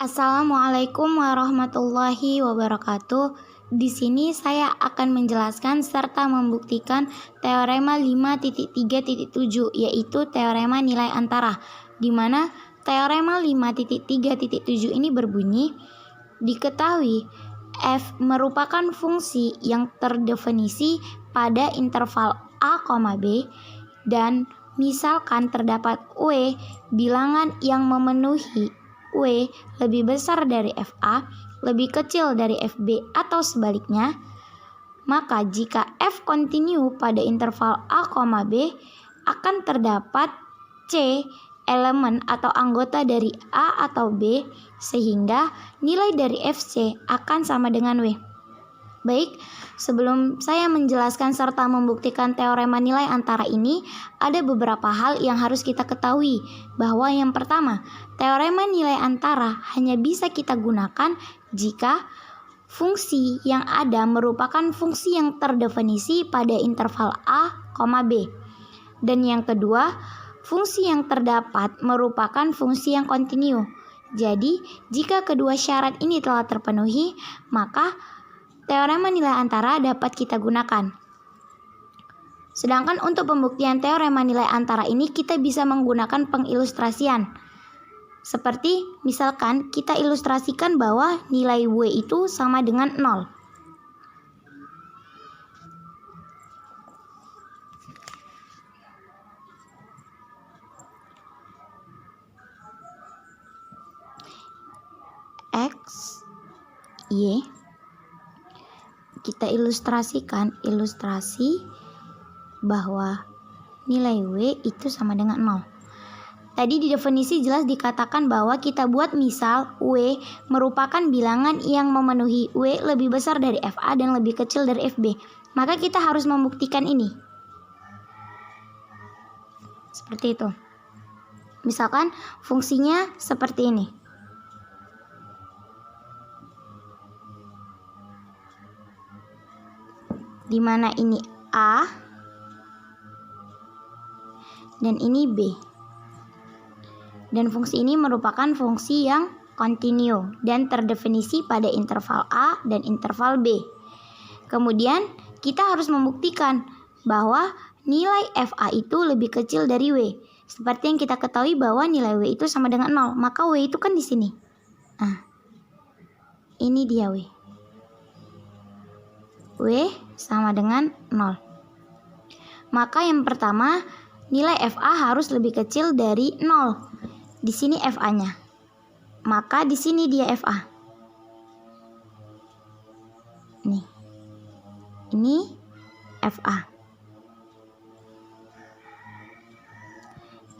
Assalamualaikum warahmatullahi wabarakatuh. Di sini saya akan menjelaskan serta membuktikan teorema 5.3.7, yaitu teorema nilai antara, di mana teorema 5.3.7 ini berbunyi, diketahui f merupakan fungsi yang terdefinisi pada interval a, b, dan misalkan terdapat w bilangan yang memenuhi W lebih besar dari FA, lebih kecil dari FB atau sebaliknya, maka jika F kontinu pada interval A, B, akan terdapat C elemen atau anggota dari A atau B, sehingga nilai dari FC akan sama dengan W. Baik, sebelum saya menjelaskan serta membuktikan teorema nilai antara ini, ada beberapa hal yang harus kita ketahui, bahwa yang pertama, teorema nilai antara hanya bisa kita gunakan jika fungsi yang ada merupakan fungsi yang terdefinisi pada interval A, B. Dan yang kedua, fungsi yang terdapat merupakan fungsi yang kontinu. Jadi, jika kedua syarat ini telah terpenuhi, maka teorema nilai antara dapat kita gunakan. Sedangkan untuk pembuktian teorema nilai antara ini kita bisa menggunakan pengilustrasian. Seperti misalkan kita ilustrasikan bahwa nilai W itu sama dengan 0. X, Y. Kita ilustrasikan ilustrasi bahwa nilai W itu sama dengan 0. Tadi di definisi jelas dikatakan bahwa kita buat misal W merupakan bilangan yang memenuhi W lebih besar dari FA dan lebih kecil dari FB. Maka kita harus membuktikan ini. Seperti itu. Misalkan fungsinya seperti ini. Di mana ini A dan ini B. Dan fungsi ini merupakan fungsi yang kontinu dan terdefinisi pada interval A dan interval B. Kemudian kita harus membuktikan bahwa nilai FA itu lebih kecil dari W. Seperti yang kita ketahui bahwa nilai W itu sama dengan 0, maka W itu kan di sini. Nah, ini dia W. W sama dengan 0. Maka yang pertama, nilai FA harus lebih kecil dari 0. Di sini FA-nya. Maka di sini dia FA. Nih. Ini FA.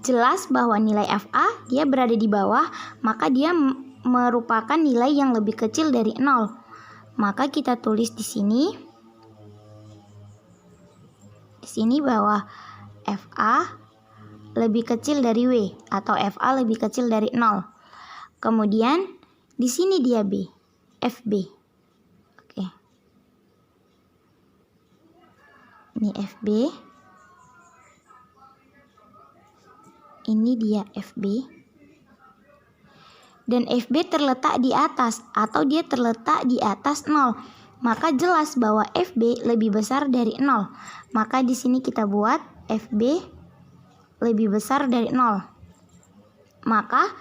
Jelas bahwa nilai FA dia berada di bawah, maka dia merupakan nilai yang lebih kecil dari 0. Maka kita tulis di sini bahwa FA lebih kecil dari W atau FA lebih kecil dari 0. Kemudian di sini dia B, FB. Oke. Ini FB. Ini dia FB. Dan FB terletak di atas atau dia terletak di atas 0. Maka jelas bahwa FB lebih besar dari 0. Maka di sini kita buat FB lebih besar dari 0. Maka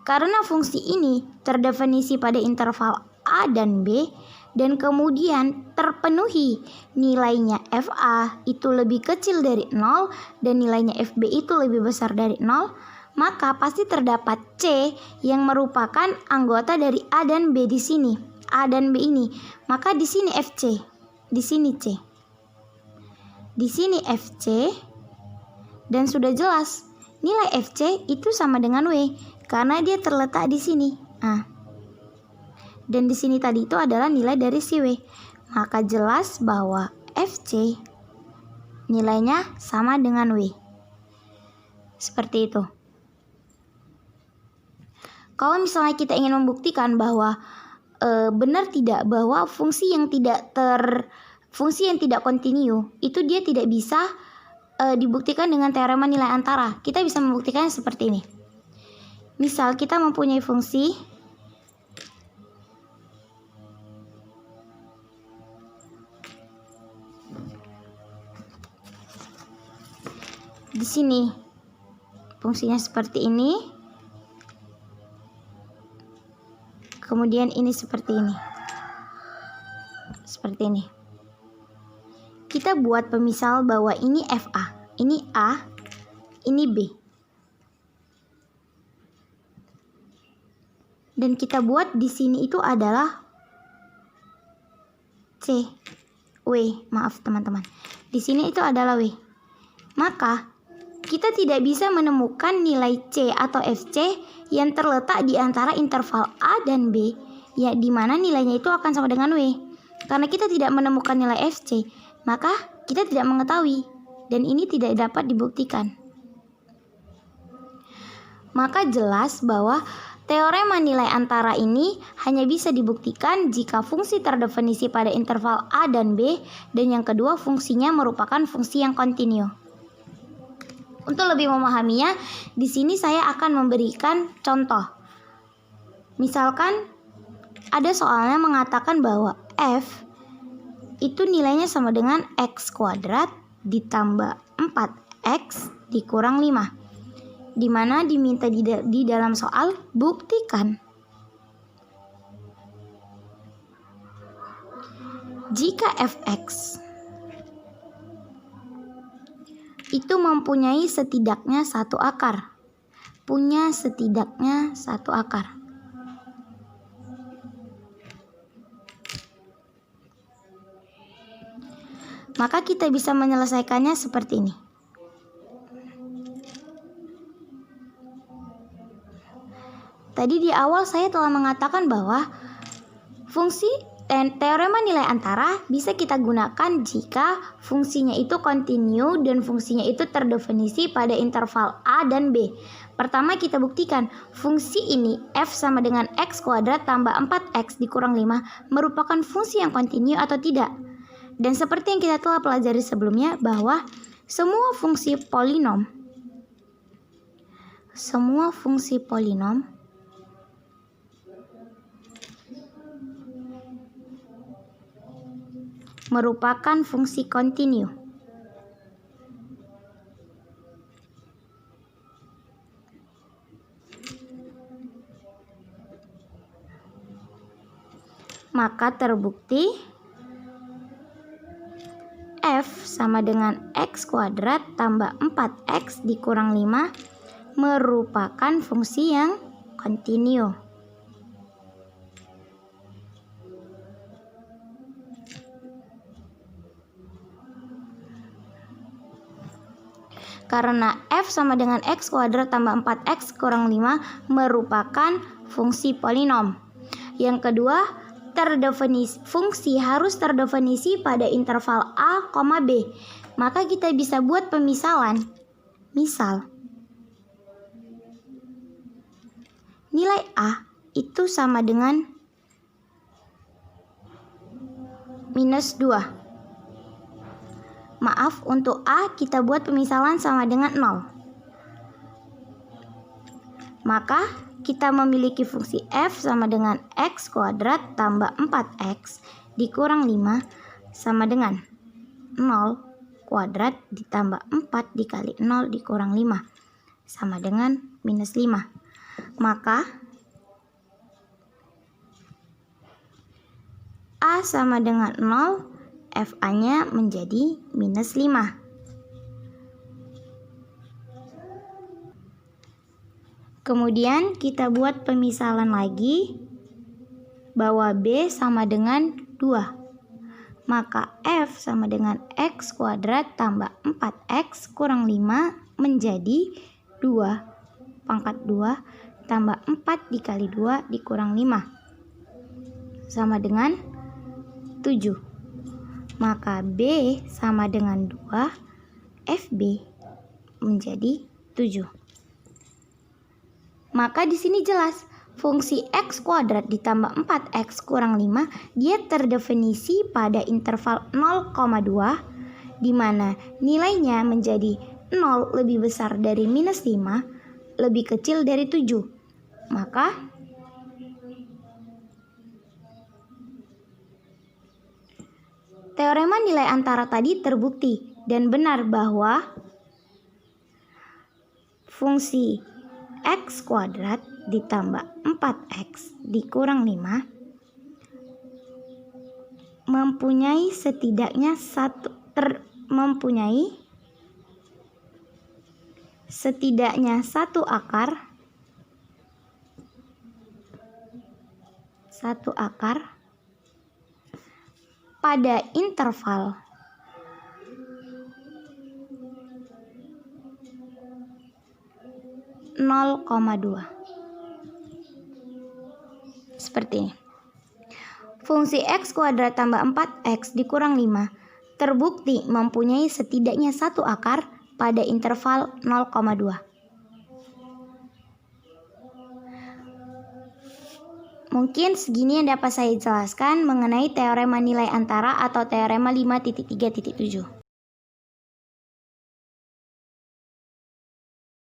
karena fungsi ini terdefinisi pada interval A dan B dan kemudian terpenuhi nilainya FA itu lebih kecil dari 0 dan nilainya FB itu lebih besar dari 0, maka pasti terdapat C yang merupakan anggota dari A dan B di sini. A dan B ini. Maka di sini FC, di sini C. Di sini FC dan sudah jelas nilai FC itu sama dengan W karena dia terletak di sini. Nah. Dan di sini tadi itu adalah nilai dari si W. Maka jelas bahwa FC nilainya sama dengan W. Seperti itu. Kalau misalnya kita ingin membuktikan bahwa benar tidak bahwa fungsi yang tidak kontinu itu dia tidak bisa dibuktikan dengan teorema nilai antara. Kita bisa membuktikannya seperti ini. Misal kita mempunyai fungsi di sini fungsinya seperti ini, kemudian ini seperti ini. Seperti ini. Kita buat pemisah bahwa ini FA, ini A, ini B. Dan kita buat di sini itu adalah C, W, maaf teman-teman. Di sini itu adalah W. Maka kita tidak bisa menemukan nilai C atau FC yang terletak di antara interval A dan B, ya di mana nilainya itu akan sama dengan W. Karena kita tidak menemukan nilai FC, maka kita tidak mengetahui, dan ini tidak dapat dibuktikan. Maka jelas bahwa teorema nilai antara ini hanya bisa dibuktikan jika fungsi terdefinisi pada interval A dan B, dan yang kedua fungsinya merupakan fungsi yang kontinu. Untuk lebih memahaminya, di sini saya akan memberikan contoh. Misalkan ada soalnya mengatakan bahwa F itu nilainya sama dengan X kuadrat ditambah 4X dikurang 5. Dimana diminta di dalam soal buktikan jika Fx itu mempunyai setidaknya satu akar, maka kita bisa menyelesaikannya seperti ini. Tadi di awal saya telah mengatakan bahwa fungsi dan teorema nilai antara bisa kita gunakan jika fungsinya itu kontinu dan fungsinya itu terdefinisi pada interval A dan B. Pertama kita buktikan fungsi ini F sama dengan X kuadrat tambah 4X dikurang 5 merupakan fungsi yang kontinu atau tidak. Dan seperti yang kita telah pelajari sebelumnya bahwa semua fungsi polinom merupakan fungsi kontinu. Maka terbukti F sama dengan X kuadrat tambah 4X dikurang 5 merupakan fungsi yang kontinu. Karena F sama dengan X kuadrat tambah 4X kurang 5 merupakan fungsi polinom. Yang kedua, fungsi harus terdefinisi pada interval A, B. Maka kita bisa buat pemisalan. Misal, nilai A itu sama dengan minus 2. Maaf, untuk A kita buat pemisalan sama dengan 0. Maka kita memiliki fungsi F sama dengan X kuadrat tambah 4X dikurang 5 sama dengan 0 kuadrat ditambah 4 dikali 0 dikurang 5 sama dengan minus 5. Maka A sama dengan 0, FA-nya menjadi minus 5. Kemudian kita buat pemisalan lagi bahwa B sama dengan 2. Maka F sama dengan X kuadrat tambah 4X kurang 5 menjadi 2 pangkat 2 tambah 4 dikali 2 dikurang 5 sama dengan 7. Maka B sama dengan 2, FB menjadi 7. Maka di sini jelas fungsi X kuadrat ditambah 4X kurang 5 dia terdefinisi pada interval 0,2 di mana nilainya menjadi 0 lebih besar dari minus 5 lebih kecil dari 7. Maka teorema nilai antara tadi terbukti dan benar bahwa Fungsi X kuadrat ditambah 4X dikurang 5 mempunyai setidaknya satu akar pada interval (0,2). Seperti ini. Fungsi X kuadrat tambah 4X dikurang 5 terbukti mempunyai setidaknya satu akar pada interval 0,2. Mungkin segini yang dapat saya jelaskan mengenai teorema nilai antara atau teorema 5.3.7.